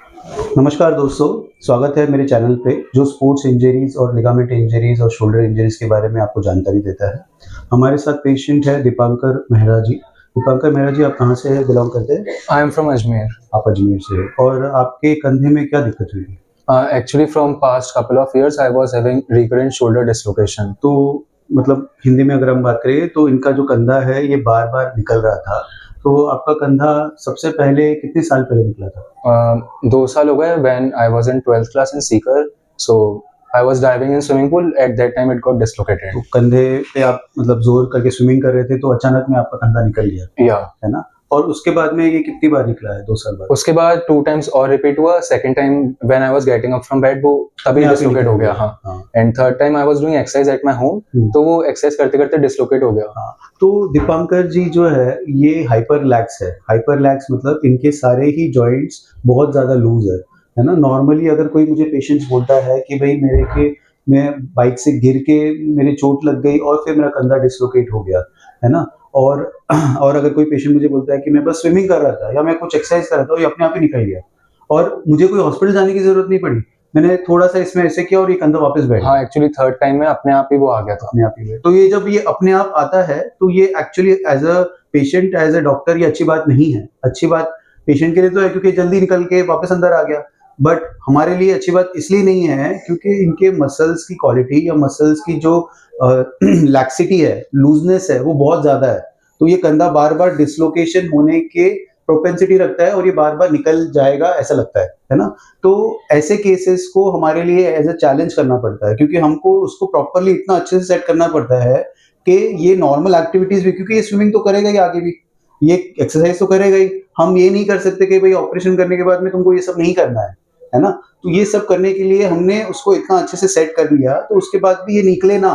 नमस्कार दोस्तों, स्वागत है मेरे चैनल पे जो स्पोर्ट्स इंजरीज और लिगामेंट इंजरीज और शोल्डर इंजरीज के बारे में आपको जानकारी देता है। हमारे साथ पेशेंट है दीपांकर मेहरा जी। दीपांकर मेहरा जी, आप कहाँ से बिलोंग करते हैं? I am from Ajmer. आप अजमेर से हैं। और आपके कंधे में क्या दिक्कत हुई थी? Actually, from past couple of years, I was having recurrent shoulder dislocation. तो मतलब हिंदी में अगर हम बात करें तो इनका जो कंधा है ये बार-बार निकल रहा था। तो आपका कंधा सबसे पहले कितने साल पहले निकला था? 2 साल हो गए when I was in 12th class in Sikar. So I was diving in swimming pool. At that time, it got dislocated. तो कंधे पे आप मतलब ज़ोर करके स्विमिंग कर रहे थे तो अचानक में आपका कंधा निकल गया, Yeah. है ना? और उसके बाद में ये कितनी बार निकला है 2 साल बाद? उसके बाद 2 times और repeat हुआ. Second time when I was getting up from bed, वो तभी अपने आप ही dislocate निकल हो गया. गया। हाँ. हाँ। And third time I was doing exercise at my home. तो वो exercise करते करते dislocate हो गया. हाँ, तो दीपांकर जी जो है ये हाइपरलैक्स है। हाइपरलैक्स मतलब इनके सारे ही जॉइंट्स बहुत ज़्यादा लूज़ है ना? नॉर्मली अगर कोई मुझे पेशेंट्स बोलता है कि भई मैं बाइक से गिर के मेरी चोट लग गई और फिर मेरा कंधा डिस्लोकेट हो गया, है ना? और और अगर कोई पेशेंट मुझे बोलता है कि मैं बस स्विमिंग कर रहा था या मैं कुछ एक्सरसाइज कर रहा था और ये अपने आप ही निकल गया और मुझे कोई हॉस्पिटल जाने की ज़रूरत नहीं पड़ी। मैंने थोड़ा-सा इसमें ऐसे किया और ये कंधा वापस बैठ गया। हाँ, एक्चुअली थर्ड टाइम में अपने आप ही वो आ गया था. अपने आप ही हुए। तो ये जब ये अपने आप आता है तो ये actually as a patient, as a doctor ये अच्छी बात नहीं है। अच्छी बात पेशेंट के लिए तो है क्योंकि जल्दी निकल के वापस अंदर आ गया। बट हमारे लिए अच्छी बात इसलिए नहीं है क्योंकि इनके मसल्स की क्वालिटी या मसल्स की जो लैक्सिटी है, लूज़नेस है वो बहुत ज़्यादा है। तो ये कंधा बार-बार डिस्लोकेशन होने के प्रोपेंसिटी रखता है और ये बार-बार निकल जाएगा ऐसा लगता है ना? तो ऐसे केसेस को हमारे लिए एज़ अ चैलेंज करना पड़ता है क्योंकि हमको उसको प्रॉपर्ली इतना अच्छे से सेट करना पड़ता है कि ये नॉर्मल एक्टिविटीज़ भी क्योंकि ये स्विमिंग तो करेगा ही आगे भी, ये एक्सरसाइज़ तो करेगा ही। हम ये नहीं कर सकते कि भई ऑपरेशन करने के बाद में तुमको ये सब नहीं करना है ना? तो ये सब करने के लिए हमने उसको इतना अच्छे से सेट कर लिया तो उसके बाद भी ये निकले ना।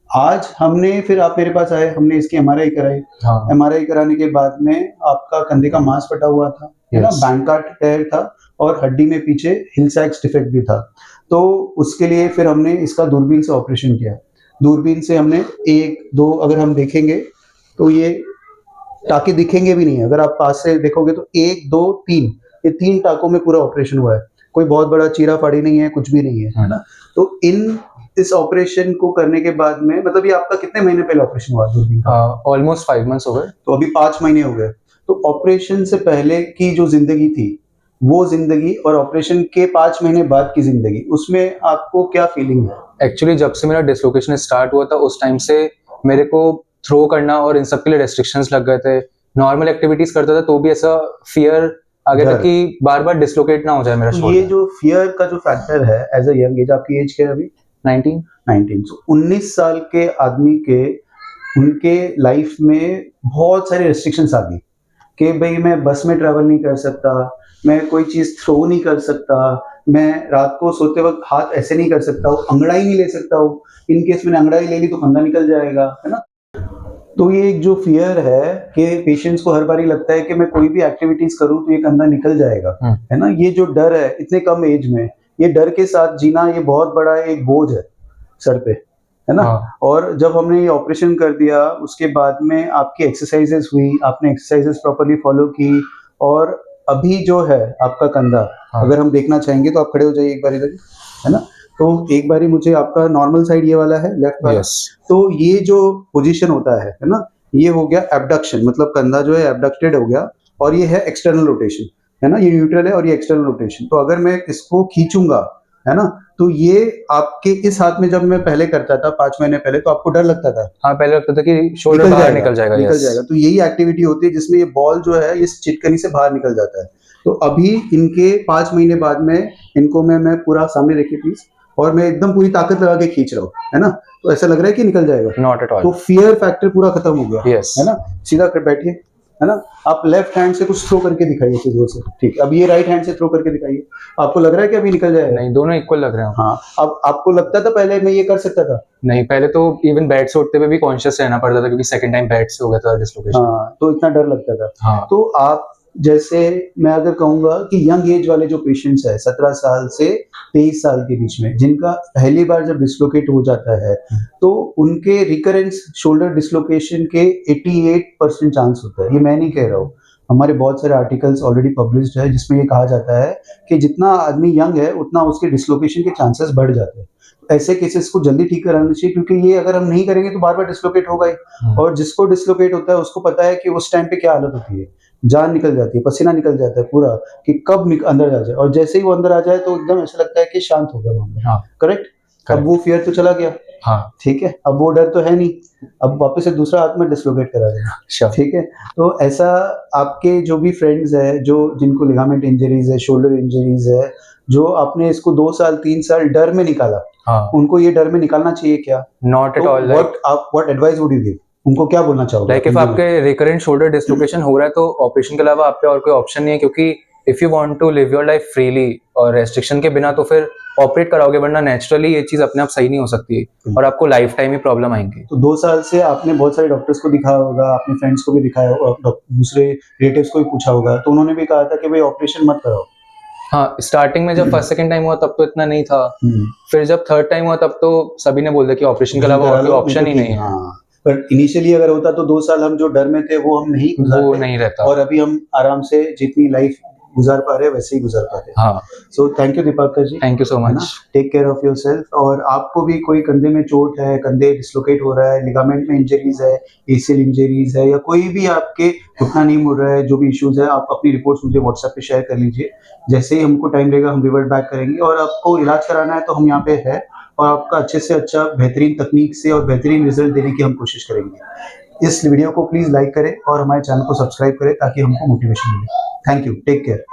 आज हमने फिर आप मेरे पास आए, हमने इसकी एमआरआई कराई। हाँ. एमआरआई कराने के बाद में आपका कंधे का मांस फटा हुआ था, है ना? Yes. बैंकार्ड टेयर था और हड्डी में पीछे हिल सैक्स डिफेक्ट भी था। तो उसके लिए फिर हमने इसका दूरबीन से ऑपरेशन किया। दूरबीन से हमने 1-2 अगर हम देखेंगे तो ये टाँके दिखेंगे भी नहीं। अगर आप पास से देखोगे तो 1, 2, 3 ये 3 टाँकों में पूरा ऑपरेशन हुआ है। कोई बहुत बड़ा चीरा-फाड़ी नहीं है, कुछ भी नहीं है ना? तो इस ऑपरेशन को करने के बाद में मतलब ये आपका कितने महीने पहले ऑपरेशन हुआ दूरबीन का? Almost 5 months हो गए. तो अभी 5 महीने हो गए। तो ऑपरेशन से पहले की जो ज़िंदगी थी, वो ज़िंदगी और ऑपरेशन के 5 महीने बाद की ज़िंदगी, उसमें आपको क्या फीलिंग है? एक्चुअली जब से मेरा डिसलोकेशन स्टार्ट हुआ था उस टाइम से मेरे को थ्रो करना और इन सब के लिए रेस्ट्रिक्शंस लग गए थे. नॉर्मल एक्टिविटीज करता था तो भी ऐसा फियर आ गया था डर। कि बार बार डिसलोकेट ना हो जाए मेरा तो ये शोल्डर. जो फ़ियर का जो फैक्टर है एज़ अ यंग एज, आपकी एज क्या है अभी? 19. 19। सो 19 साल के आदमी के उनके लाइफ में बहुत सारी रेस्ट्रिक्शंस आ गई कि भई मैं बस में ट्रैवल नहीं कर सकता, मैं कोई चीज़ थ्रो नहीं कर सकता, मैं रात को सोते वक़्त हाथ ऐसे नहीं कर सकता हूँ, अंगड़ाई नहीं ले सकता हूँ। इन केस मैंने अंगड़ाई ले ली तो कंधा निकल जाएगा, है ना? तो ये एक जो फ़ियर है कि पेशेंट्स को हर बारी लगता है कि मैं कोई भी एक्टिविटीज़ करूँ तो ये कंधा निकल जाएगा, है ना? ये जो डर है इतने कम एज में, ये डर के साथ जीना ये बहुत बड़ा एक बोझ है सर पे, है ना? हाँ. और जब हमने ये ऑपरेशन कर दिया उसके बाद में आपकी एक्सरसाइजेज़ हुई, आपने एक्सरसाइजेज़ प्रॉपर्ली फ़ॉलो की और अभी जो है आपका कंधा, हाँ. अगर हम देखना चाहेंगे तो आप खड़े हो जाइए एक बार इधर, है ना? तो एक बारी मुझे आपका नॉर्मल साइड ये वाला है, लेफ्ट वाला। Yes. तो ये जो पोजीशन होता है ना? ये हो गया एब्डक्शन, मतलब कंधा जो है एब्डक्टेड हो गया और ये है एक्सटर्नल रोटेशन, है ना? ये न्यूट्रल है और ये एक्सटर्नल रोटेशन। तो अगर मैं इसको खींचूँगा, है ना? तो ये आपके इस हाथ में जब मैं पहले करता था 5 महीने पहले तो आपको डर लगता था, हाँ, पहले लगता था कि शोल्डर बाहर निकल जाएगा. निकल Yes. जाएगा। तो यही एक्टिविटी होती है जिसमें ये बॉल जो है ये चिटकनी से बाहर निकल जाता है। तो अभी इनके 5 महीने बाद में इनको मैं पूरा सामने देखिए प्लीज़, और मैं एकदम पूरी ताकत लगा के खींच रहा हूँ, है ना? तो ऐसा लग रहा है कि निकल जाएगा। Not at all. तो फ़ियर फैक्टर पूरा खत्म हो गया, Yes. है ना? सीधा कर बैठिए, है ना? आप लेफ्ट हैंड से कुछ थ्रो करके दिखाइए इसे ज़ोर से। ठीक, अब ये राइट हैंड से थ्रो करके दिखाइए। आपको लग रहा है कि अभी निकल जाएगा? नहीं, दोनों इक्वल लग रहे हैं. हाँ, अब आपको लगता था पहले मैं ये कर सकता था? नहीं, पहले तो इवन बेड से उठते हुए भी कॉन्शियस रहना पड़ता था क्योंकि सेकंड टाइम बेड से हो गया था डिसलोकेशन. हाँ, तो इतना डर लगता था। हाँ. तो आप जैसे मैं अगर कहूँगा कि यंग एज वाले जो पेशेंट्स हैं 17 साल से 23 साल के बीच में, जिनका पहली बार जब डिस्लोकेट हो जाता है, तो उनके रिकरेंस शोल्डर डिस्लोकेशन के 88% चांस होता है। ये मैं नहीं कह रहा हूँ। हमारे बहुत सारे आर्टिकल्स ऑलरेडी पब्लिश्ड है जिसमें ये कहा जाता है कि जितना आदमी यंग है उतना उसके डिसलोकेशन के चांसेस बढ़ जाते हैं। ऐसे केसेस को जल्दी ठीक कराना चाहिए क्योंकि ये अगर हम नहीं करेंगे तो बार-बार डिसलोकेट होगा ही और जिसको डिसलोकेट होता है उसको पता है कि उस टाइम पे क्या हालत होती है। जान निकल जाती है, पसीना निकल जाता है पूरा कि कब अंदर आ जाए और जैसे ही वो अंदर आ जाए तो एकदम ऐसा लगता है कि शांत हो गया मामला। हाँ करेक्ट? अब वो फियर तो चला गया, हाँ ठीक है? अब वो डर तो है नहीं, अब वापस से दूसरा आत्मा डिसलोकेट करा देगा, श्योर ठीक है? तो ऐसा आपके जो भी फ्रेंड्स हैं, जो जिनको लिगामेंट इंजरीज़ है, शोल्डर इंजरीज़ है, जो आपने इसको 2 साल, 3 साल डर में निकाला, हाँ उनको ये डर में निकालना चाहिए क्या? नॉट एट तो all like what advice would you give? उनको क्या बोलना चाहोगे लाइक आप इफ इन दिनों? आपके रिकरेंट शोल्डर डिसलोकेशन हो रहा है तो ऑपरेशन के अलावा आप पे और कोई ऑप्शन नहीं है, क्योंकि if you want to live your life freely और रेस्ट्रिक्शन के बिना तो फिर ऑपरेट कराओगे, वरना नेचुरली ये चीज अपने आप सही नहीं हो सकती और आपको लाइफ टाइम ही प्रॉब्लम आएंगी। तो 2 साल से आपने बहुत सारे डॉक्टर्स को दिखाया होगा, अपने फ्रेंड्स को भी दिखाया होगा, दूसरे रिलेटिव्स को भी पूछा होगा, तो उन्होंने भी कहा था कि भाई ऑपरेशन मत कराओ। हाँ स्टार्टिंग में जब फर्स्ट सेकंड टाइम हुआ तब तो इतना नहीं था, फिर जब थर्ड टाइम हुआ तब तो सभी ने बोल दिया कि ऑपरेशन के अलावा और कोई ऑप्शन ही नहीं है। हाँ, बट इनिशियली अगर होता तो 2 साल हम जो डर में थे वो हम नहीं वो गुजारते नहीं रहता। और अभी हम आराम से जितनी लाइफ गुजार पा रहे हैं वैसे ही गुजार पा रहे हैं। हाँ so thank you Dipakar ji, thank you so है ना? Much. Take care of yourself और आपको भी कोई कंधे में चोट है, कंधे डिस्लोकेट हो रहा है, लिगामेंट में इंजरीज है, एसीएल इंजरीज है या कोई भी आपके घुटना नहीं मुड़ रहा है, जो भी इश्यूज है आप अपनी रिपोर्ट्स मुझे व्हाट्सएप पे शेयर कर लीजिए। जैसे ही हमको टाइम लगेगा हम रिवर्ट बैक करेंगे और आपको इलाज कराना है तो हम यहाँ पे है और आपका अच्छे से अच्छा बेहतरीन तकनीक से और बेहतरीन रिजल्ट देने की हम कोशिश करेंगे। इस वीडियो को प्लीज लाइक करें और हमारे चैनल को सब्सक्राइब करें ताकि हमको मोटिवेशन मिले। Thank you, take care.